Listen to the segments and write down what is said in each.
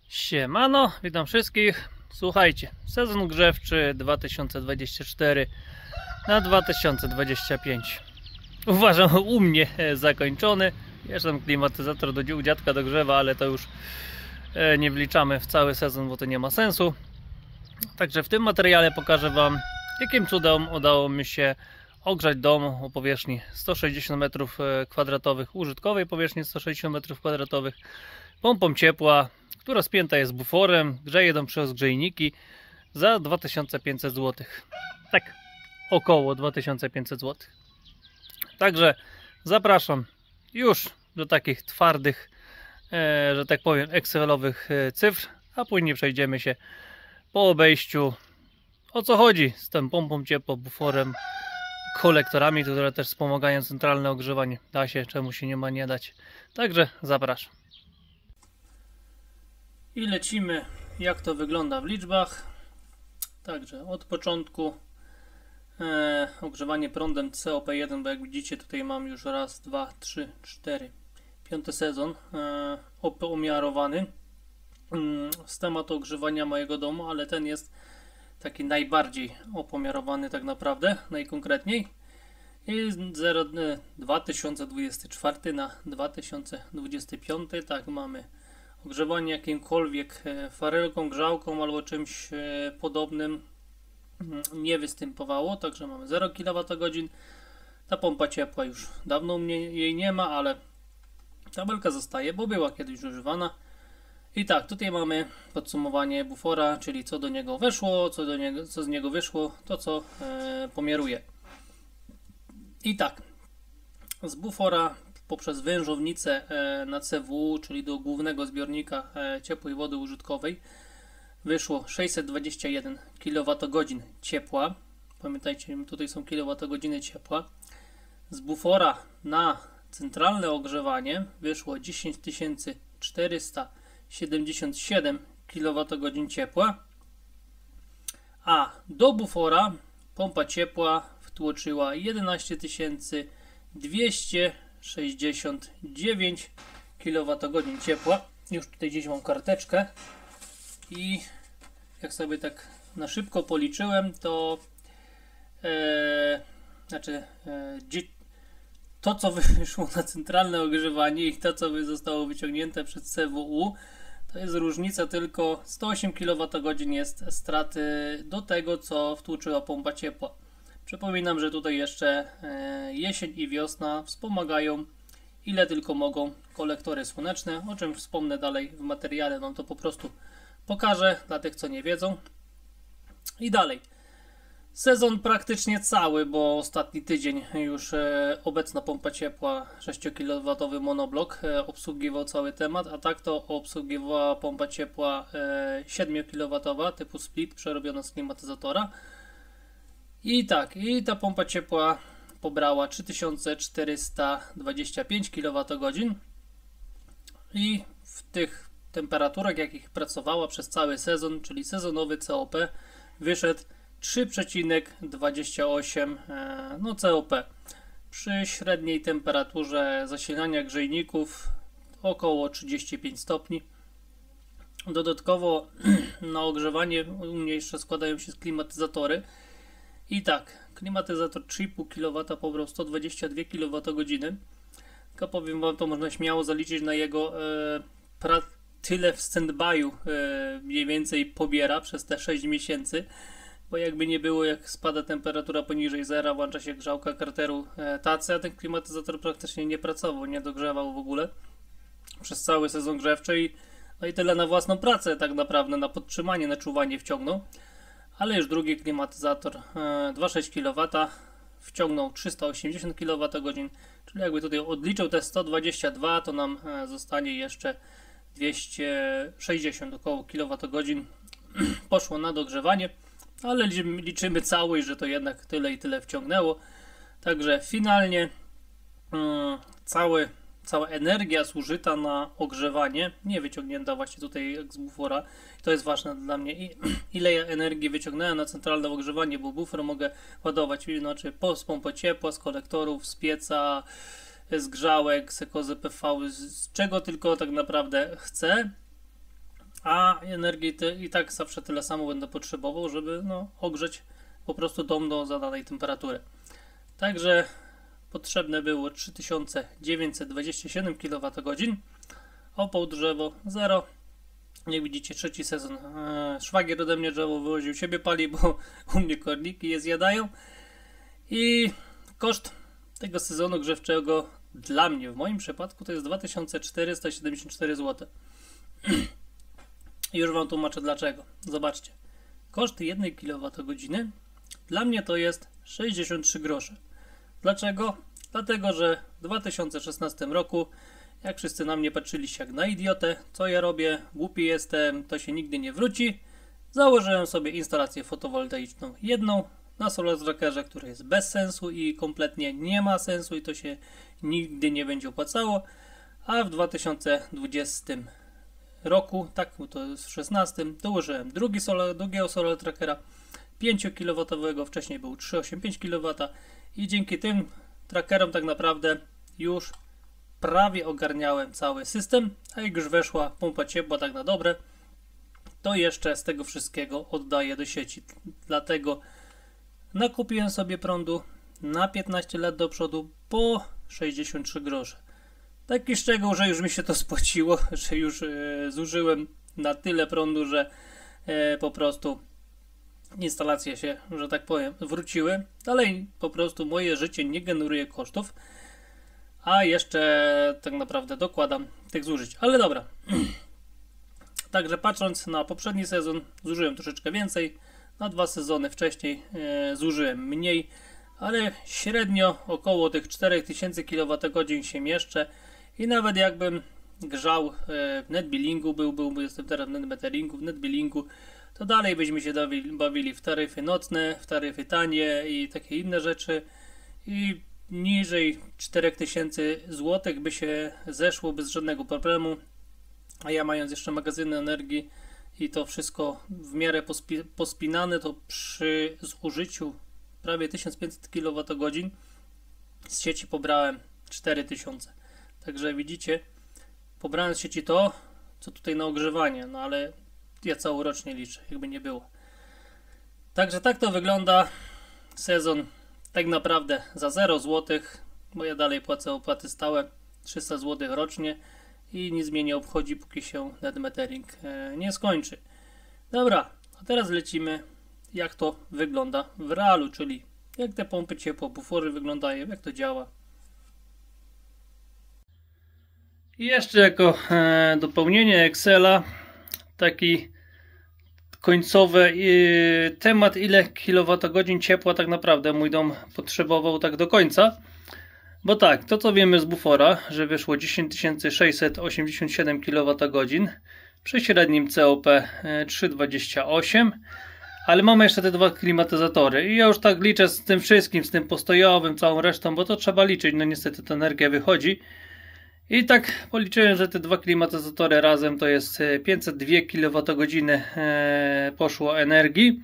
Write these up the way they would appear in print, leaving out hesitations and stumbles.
Siemano, witam wszystkich. Słuchajcie, sezon grzewczy 2024 na 2025 uważam u mnie zakończony. Jeszcze tam klimatyzator u dziadka dogrzewa, ale to już nie wliczamy w cały sezon, bo to nie ma sensu. Także w tym materiale pokażę Wam, jakim cudem udało mi się ogrzać dom o powierzchni 160 m2, użytkowej powierzchni 160 m2, pompą ciepła, która spięta jest buforem, grzeje dom przez grzejniki za 2500 zł. Tak, około 2500 zł. Także zapraszam już do takich twardych, że tak powiem, excelowych cyfr, a później przejdziemy się po obejściu, o co chodzi z tą pompą ciepła, buforem, kolektorami, które też wspomagają centralne ogrzewanie. Da się, czemu się nie ma nie dać. Także zapraszam. I lecimy, jak to wygląda w liczbach. Także od początku ogrzewanie prądem COP1, bo jak widzicie tutaj mam już raz, dwa, trzy, cztery, piąty sezon umiarowany z tematu ogrzewania mojego domu, ale ten jest taki najbardziej opomiarowany tak naprawdę, najkonkretniej. I 2024 na 2025, tak, mamy ogrzewanie jakimkolwiek farelką, grzałką albo czymś podobnym nie występowało, także mamy 0 kWh. Ta pompa ciepła już dawno u mnie jej nie ma, ale tabelka zostaje, bo była kiedyś używana. I tak, tutaj mamy podsumowanie bufora, czyli co do niego weszło, co z niego wyszło, to co pomiaruje. I tak, z bufora poprzez wężownicę na CW, czyli do głównego zbiornika ciepłej wody użytkowej, wyszło 621 kWh ciepła. Pamiętajcie, tutaj są kWh ciepła. Z bufora na centralne ogrzewanie wyszło 10 477 kWh ciepła, a do bufora pompa ciepła wtłoczyła 11 269 kWh ciepła. Już tutaj gdzieś mam karteczkę i jak sobie tak na szybko policzyłem, to to co wyszło na centralne ogrzewanie i to co zostało wyciągnięte przez CWU, to jest różnica tylko 108 kWh jest straty do tego, co wtłoczyła pompa ciepła. Przypominam, że tutaj jeszcze jesień i wiosna wspomagają ile tylko mogą kolektory słoneczne, o czym wspomnę dalej w materiale, wam to po prostu pokażę dla tych, co nie wiedzą. I dalej. Sezon praktycznie cały, bo ostatni tydzień już obecna pompa ciepła 6 kW monoblok obsługiwał cały temat, a tak to obsługiwała pompa ciepła 7 kW typu split przerobiona z klimatyzatora. I tak, i ta pompa ciepła pobrała 3425 kWh i w tych temperaturach, jakich pracowała przez cały sezon, czyli sezonowy COP, wyszedł 3,28 COP. Przy średniej temperaturze zasilania grzejników około 35 stopni. Dodatkowo na ogrzewanie u mnie jeszcze składają się klimatyzatory. I tak, klimatyzator 3,5 kW pobrał 122 kWh. Tylko powiem wam, to można śmiało zaliczyć na jego tyle w stand-by'u mniej więcej pobiera przez te 6 miesięcy. Bo jakby nie było, jak spada temperatura poniżej zera, włącza się grzałka karteru tacy, a ten klimatyzator praktycznie nie pracował, nie dogrzewał w ogóle przez cały sezon grzewczy. No i tyle na własną pracę tak naprawdę, na podtrzymanie, na czuwanie wciągnął. Ale już drugi klimatyzator 2,6 kW wciągnął 380 kWh, czyli jakby tutaj odliczył te 122, to nam zostanie jeszcze 260 około kWh poszło na dogrzewanie, ale liczymy całość, że to jednak tyle i tyle wciągnęło. Także finalnie cała energia zużyta na ogrzewanie, nie wyciągnięta właśnie tutaj jak z bufora, to jest ważne dla mnie, ile ja energii wyciągnąłem na centralne ogrzewanie, bo bufor mogę ładować znaczy z pompy ciepła, z kolektorów, z pieca, z grzałek, z kozy PV, z czego tylko tak naprawdę chcę. a energii i tak zawsze tyle samo będę potrzebował, żeby ogrzeć po prostu dom do zadanej temperatury. Także potrzebne było 3927 kWh, opał drzewo 0. Jak widzicie, trzeci sezon. Szwagier ode mnie drzewo wywoził, siebie pali, bo u mnie korniki je zjadają. I koszt tego sezonu grzewczego dla mnie, w moim przypadku, to jest 2474 zł. I już wam tłumaczę dlaczego. Zobaczcie. Koszt 1 kWh dla mnie to jest 63 grosze. Dlaczego? Dlatego, że w 2016 roku, jak wszyscy na mnie patrzyliście jak na idiotę, co ja robię, głupi jestem, to się nigdy nie wróci, założyłem sobie instalację fotowoltaiczną jedną na Solar Trackerze, która jest bez sensu i kompletnie nie ma sensu i to się nigdy nie będzie opłacało, a w 2020 roku, tak, to jest w 16, dołożyłem drugiego Solar Trackera 5 kW, wcześniej był 3,85 kW i dzięki tym trackerom tak naprawdę już prawie ogarniałem cały system, a jak już weszła pompa ciepła tak na dobre, to jeszcze z tego wszystkiego oddaję do sieci. Dlatego nakupiłem sobie prądu na 15 lat do przodu po 63 grosze. Taki szczegół, że już mi się to spłaciło, że już zużyłem na tyle prądu, że po prostu instalacje się, że tak powiem, wróciły. Dalej po prostu moje życie nie generuje kosztów, a jeszcze tak naprawdę dokładam tych zużyć. Ale dobra. Także patrząc na poprzedni sezon, zużyłem troszeczkę więcej. Na 2 sezony wcześniej zużyłem mniej, ale średnio około tych 4000 kWh się mieszczę. I nawet jakbym grzał w netbillingu, jestem teraz w netmeteringu, w netbillingu, to dalej byśmy się bawili w taryfy nocne, w taryfy tanie i takie inne rzeczy. I niżej 4000 zł by się zeszło bez żadnego problemu. A ja mając jeszcze magazyny energii i to wszystko w miarę pospinane, to przy zużyciu prawie 1500 kWh z sieci pobrałem 4000. Także widzicie, pobrałem z sieci to, co tutaj na ogrzewanie, no ale ja całorocznie liczę, jakby nie było. Także tak to wygląda sezon tak naprawdę za 0 zł, bo ja dalej płacę opłaty stałe 300 zł rocznie i nic mnie nie obchodzi, póki się netmetering nie skończy. Dobra, a teraz lecimy, jak to wygląda w realu, czyli jak te pompy ciepło, bufory wyglądają, jak to działa. I jeszcze jako dopełnienie Excela taki końcowy temat, ile kilowatogodzin ciepła tak naprawdę mój dom potrzebował tak do końca. Bo tak, to co wiemy z bufora, że wyszło 10687 kWh przy średnim COP 3,28, ale mamy jeszcze te 2 klimatyzatory i ja już tak liczę z tym wszystkim, z tym postojowym, całą resztą, bo to trzeba liczyć, no niestety ta energia wychodzi. I tak policzyłem, że te 2 klimatyzatory razem to jest 502 kWh poszło energii.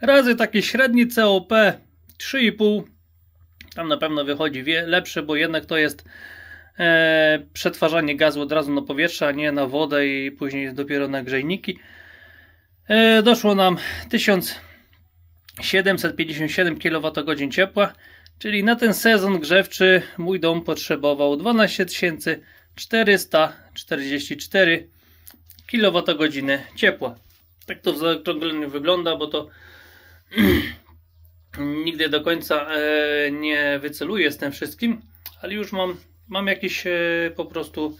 Razy taki średni COP 3,5. Tam na pewno wychodzi lepsze, bo jednak to jest przetwarzanie gazu od razu na powietrze, a nie na wodę i później dopiero na grzejniki. Doszło nam 1757 kWh ciepła. Czyli na ten sezon grzewczy mój dom potrzebował 12 444 kWh ciepła. Tak to w zaokrągleniu wygląda, bo to nigdy do końca nie wyceluję z tym wszystkim, ale już mam jakiś po prostu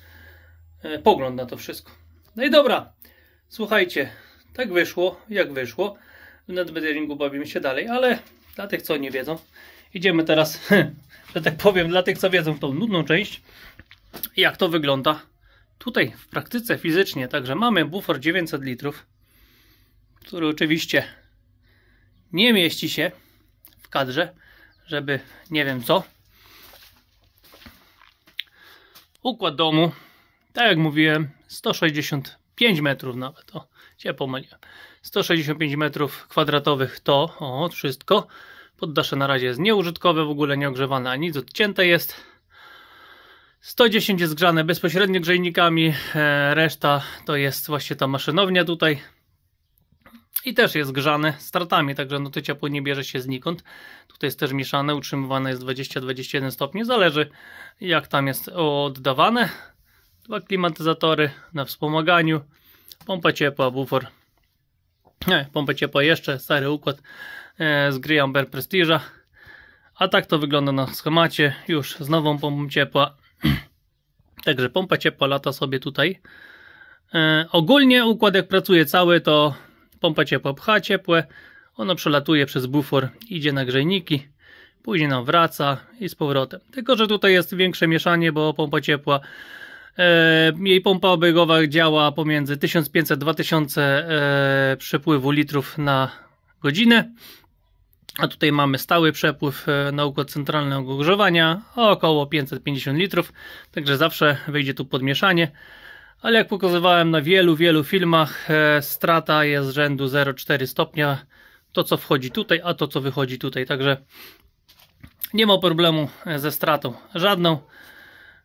pogląd na to wszystko. No i dobra, słuchajcie, tak wyszło, jak wyszło. W netmeteringu bawimy się dalej, ale dla tych, co nie wiedzą, idziemy teraz, że tak powiem, dla tych, co wiedzą tą nudną część, jak to wygląda tutaj w praktyce, fizycznie. Także mamy bufor 900 litrów, który oczywiście nie mieści się w kadrze, żeby nie wiem co. Układ domu, tak jak mówiłem, 165 metrów nawet, o, się pomyliłem. 165 metrów kwadratowych to, wszystko. Poddasze na razie jest nieużytkowe, w ogóle nie ogrzewane, a nic, odcięte jest. 110 jest grzane bezpośrednio grzejnikami, reszta to jest właśnie ta maszynownia tutaj. I też jest grzane stratami, także no to ciepło nie bierze się znikąd. Tutaj jest też mieszane, utrzymywane jest 20-21 stopni, zależy jak tam jest oddawane. 2 klimatyzatory na wspomaganiu, pompa ciepła, bufor. Pompa ciepła jeszcze, stary układ z gry Amber Prestige'a. A tak to wygląda na schemacie, już z nową pompą ciepła. Także pompa ciepła lata sobie tutaj. Ogólnie układ jak pracuje cały, to pompa ciepła pcha ciepłe, ono przelatuje przez bufor, idzie na grzejniki, później nam wraca i z powrotem. Tylko że tutaj jest większe mieszanie, bo pompa ciepła, jej pompa obiegowa działa pomiędzy 1500-2000 przepływu litrów na godzinę. A tutaj mamy stały przepływ na układ centralnego ogrzewania około 550 litrów, także zawsze wyjdzie tu podmieszanie. Ale jak pokazywałem na wielu filmach, strata jest z rzędu 0,4 stopnia, to co wchodzi tutaj, a to co wychodzi tutaj, także nie ma problemu ze stratą żadną.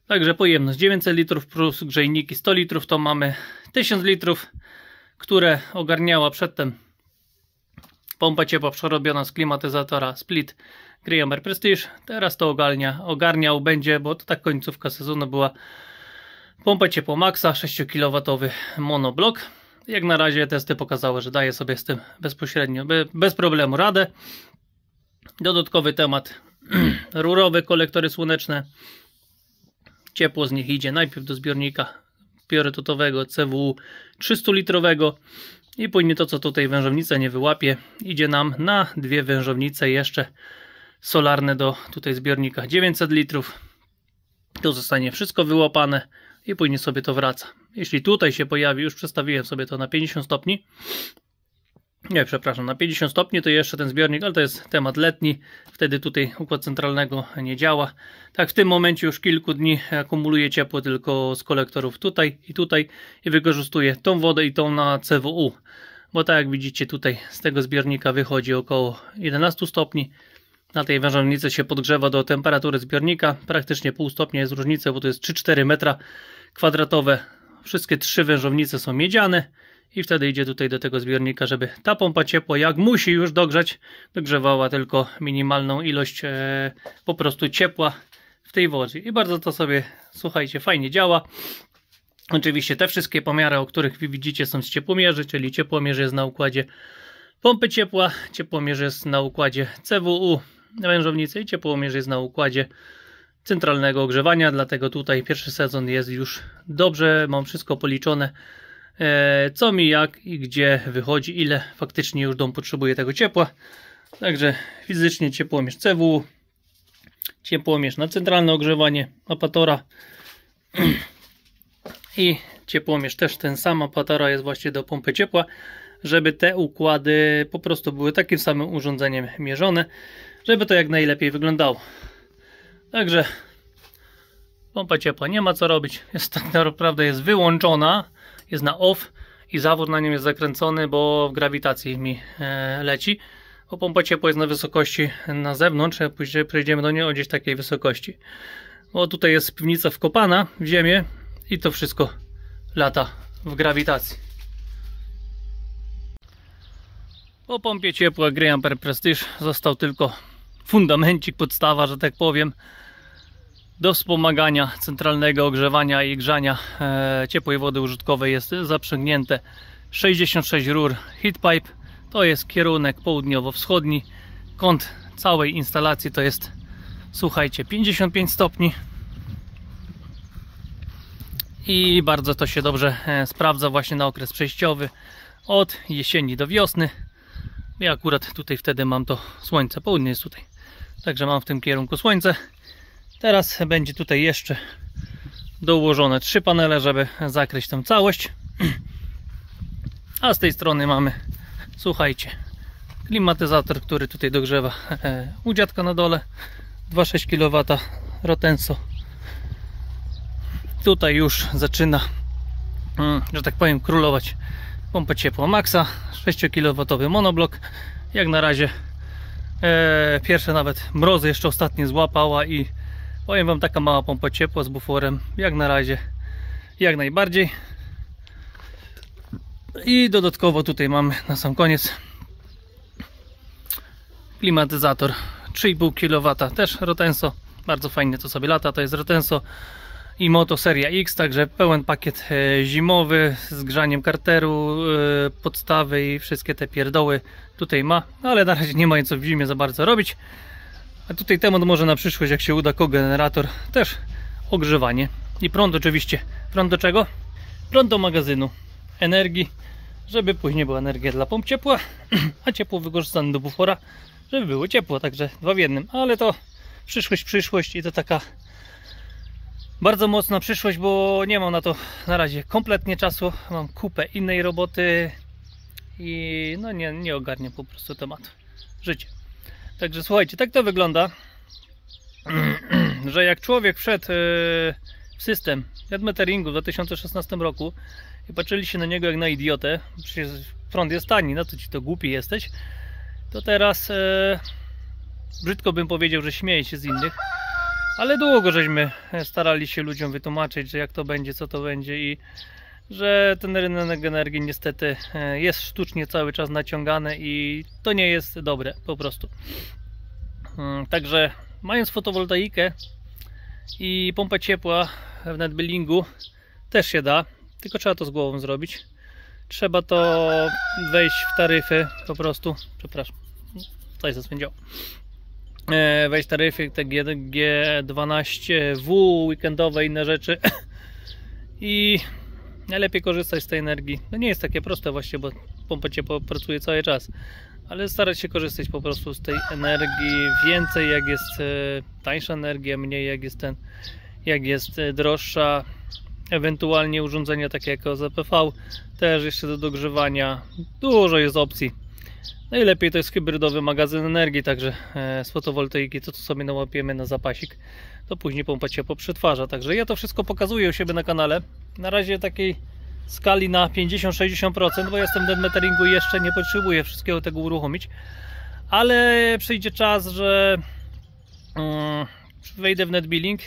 Także pojemność 900 litrów plus grzejniki 100 litrów, to mamy 1000 litrów, które ogarniała przedtem pompa ciepła przerobiona z klimatyzatora Split gry Amber Prestige. Teraz to ogarniał będzie, bo to tak końcówka sezonu była, pompa ciepła Maxa 6 kW monoblok. Jak na razie testy pokazały, że daje sobie z tym bezpośrednio, bez problemu radę. Dodatkowy temat rurowe kolektory słoneczne. Ciepło z nich idzie najpierw do zbiornika priorytetowego CWU 300 litrowego i później to co tutaj wężownica nie wyłapie, idzie nam na dwie wężownice jeszcze solarne do tutaj zbiornika 900 litrów. Tu zostanie wszystko wyłapane i później sobie to wraca. Jeśli tutaj się pojawi, już przestawiłem sobie to na 50 stopni, nie, przepraszam, na 50 stopni to jeszcze ten zbiornik, ale to jest temat letni, wtedy tutaj układ centralnego nie działa. Tak w tym momencie już kilku dni akumuluje ciepło tylko z kolektorów tutaj i wykorzystuje tą wodę i tą na CWU, bo tak jak widzicie tutaj z tego zbiornika wychodzi około 11 stopni. Na tej wężownicy się podgrzewa do temperatury zbiornika, praktycznie pół stopnia jest różnica, bo to jest 3-4 metra kwadratowe. Wszystkie trzy wężownice są miedziane i wtedy idzie tutaj do tego zbiornika, żeby ta pompa ciepła, jak musi już dogrzać, dogrzewała tylko minimalną ilość po prostu ciepła w tej wodzie. I bardzo to sobie, słuchajcie, fajnie działa. Oczywiście te wszystkie pomiary, o których wy widzicie, są z ciepłomierzy, czyli ciepłomierz jest na układzie pompy ciepła, ciepłomierz jest na układzie CWU wężownicy i ciepłomierz jest na układzie centralnego ogrzewania, dlatego tutaj pierwszy sezon jest już dobrze, mam wszystko policzone, co mi, jak i gdzie wychodzi, ile faktycznie już dom potrzebuje tego ciepła. Także fizycznie ciepłomierz CWU, ciepłomierz na centralne ogrzewanie apatora i ciepłomierz też ten sam apatora jest właśnie do pompy ciepła, żeby te układy po prostu były takim samym urządzeniem mierzone, żeby to jak najlepiej wyglądało. Także pompa ciepła nie ma co robić, jest tak naprawdę jest wyłączona, jest na off i zawór na nim jest zakręcony, bo w grawitacji mi leci, bo pompa ciepła jest na wysokości na zewnątrz, a później przejdziemy do niej o gdzieś takiej wysokości, bo tutaj jest piwnica wkopana w ziemię i to wszystko lata w grawitacji. Po pompie ciepła gry Amber Prestige został tylko fundamencik, podstawa, że tak powiem, do wspomagania centralnego ogrzewania i grzania ciepłej wody użytkowej. Jest zaprzęgnięte 66 rur heatpipe, to jest kierunek południowo-wschodni, kąt całej instalacji to jest, słuchajcie, 55 stopni i bardzo to się dobrze sprawdza właśnie na okres przejściowy od jesieni do wiosny. Ja akurat tutaj wtedy mam to słońce, południe jest tutaj, także mam w tym kierunku słońce. Teraz będzie tutaj jeszcze dołożone 3 panele, żeby zakryć tę całość. A z tej strony mamy, słuchajcie, klimatyzator, który tutaj dogrzewa u dziadka na dole, 2,6 kW Rotenso. Tutaj już zaczyna, że tak powiem, królować pompa ciepła Maxa, 6 kW monoblok. Jak na razie pierwsze nawet mrozy jeszcze ostatnie złapała i Powiem wam, taka mała pompa ciepła z buforem, jak na razie, jak najbardziej. I dodatkowo tutaj mamy na sam koniec klimatyzator 3,5 kW, też Rotenso, bardzo fajnie to sobie lata, to jest Rotenso i Moto Seria X, także pełen pakiet zimowy z grzaniem karteru, podstawy i wszystkie te pierdoły tutaj ma, ale na razie nie ma co w zimie za bardzo robić. A tutaj temat może na przyszłość, jak się uda, kogenerator, też ogrzewanie i prąd oczywiście. Prąd do czego? Prąd do magazynu energii, żeby później była energia dla pomp ciepła, a ciepło wykorzystane do bufora, żeby było ciepło, także dwa w jednym. Ale to przyszłość i to taka bardzo mocna przyszłość, bo nie mam na to na razie kompletnie czasu, mam kupę innej roboty i no nie ogarnię po prostu tematu życia. Także słuchajcie, tak to wygląda, że jak człowiek wszedł w system netmeteringu w 2016 roku i patrzyli się na niego jak na idiotę, przecież prąd jest tani, no to ci to głupi jesteś, to teraz brzydko bym powiedział, że śmieje się z innych, ale długo żeśmy starali się ludziom wytłumaczyć, że jak to będzie, co to będzie i że ten rynek energii niestety jest sztucznie cały czas naciągany i to nie jest dobre po prostu. Także mając fotowoltaikę i pompę ciepła w netbillingu też się da, tylko trzeba to z głową zrobić. Trzeba to wejść w taryfy po prostu, przepraszam, coś zaswędziało. Wejść w taryfy te G12W, weekendowe, inne rzeczy i najlepiej korzystać z tej energii. No nie jest takie proste właśnie, bo pompa ciepła pracuje cały czas, ale starać się korzystać po prostu z tej energii więcej, jak jest tańsza energia, mniej jak jest droższa. Ewentualnie urządzenia takie jak OZPV, też jeszcze do dogrzewania. Dużo jest opcji. Najlepiej to jest hybrydowy magazyn energii, także z fotowoltaiki to co sobie nałapiemy na zapasik, to później pompa ciepła przetwarza. Także ja to wszystko pokazuję u siebie na kanale. Na razie takiej skali na 50-60%, bo jestem w netmeteringu i jeszcze nie potrzebuję wszystkiego tego uruchomić. Ale przyjdzie czas, że wejdę w netbilling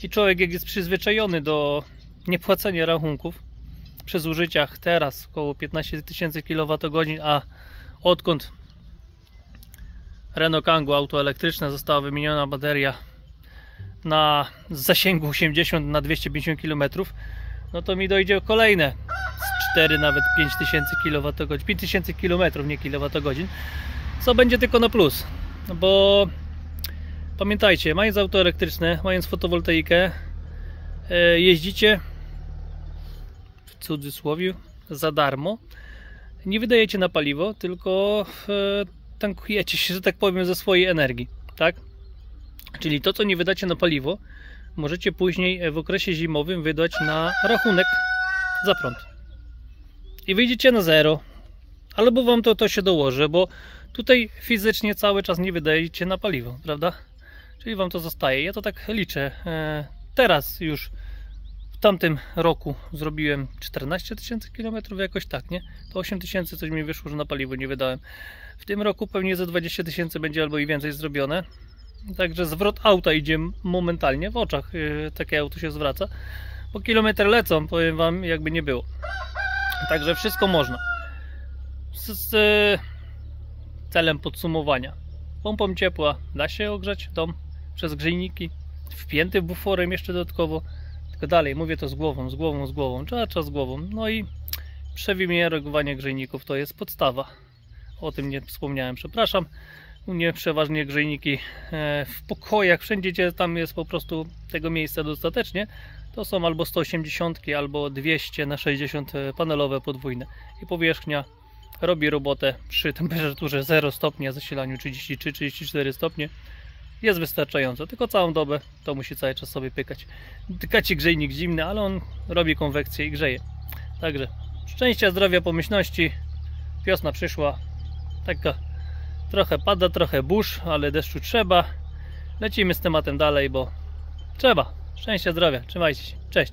i człowiek, jak jest przyzwyczajony do niepłacenia rachunków przy zużyciach teraz około 15 000 kWh, a odkąd Renault Kangoo auto elektryczne została wymieniona bateria na zasięgu 80 na 250 km, no to mi dojdzie kolejne 4, nawet 5000 kWh, 5000 km, nie kWh, co będzie tylko na plus, bo pamiętajcie, mając auto elektryczne, mając fotowoltaikę, jeździcie w cudzysłowie za darmo, nie wydajecie na paliwo, tylko tankujecie się, że tak powiem, ze swojej energii, tak? Czyli to, co nie wydacie na paliwo, możecie później w okresie zimowym wydać na rachunek za prąd i wyjdziecie na zero, albo wam to się dołoży, bo tutaj fizycznie cały czas nie wydajecie na paliwo, prawda? Czyli wam to zostaje. Ja to tak liczę. Teraz już w tamtym roku zrobiłem 14 000 km, jakoś tak, nie? To 8 000 coś mi wyszło, że na paliwo nie wydałem. W tym roku pewnie ze 20 000 będzie albo i więcej zrobione. Także zwrot auta idzie momentalnie, w oczach takie auto się zwraca, bo kilometry lecą, powiem wam, jakby nie było. Także wszystko można. Z celem podsumowania. Pompą ciepła da się ogrzać dom przez grzejniki, wpięty buforem jeszcze dodatkowo. Tylko dalej, mówię to z głową, trzeba z głową. No i przewymiarowanie grzejników to jest podstawa. O tym nie wspomniałem, przepraszam. U mnie przeważnie grzejniki w pokojach, wszędzie gdzie tam jest po prostu tego miejsca dostatecznie, to są albo 180, albo 200 na 60 panelowe podwójne. I powierzchnia robi robotę przy temperaturze 0 stopni, a zasilaniu 33-34 stopnie. Jest wystarczająco, tylko całą dobę to musi cały czas sobie pykać. Tykacie grzejnik zimny, ale on robi konwekcję i grzeje. Także szczęścia, zdrowia, pomyślności. Wiosna przyszła, taka trochę pada, trochę burz, ale deszczu trzeba. Lecimy z tematem dalej, bo trzeba. Szczęścia, zdrowia, trzymajcie się, cześć.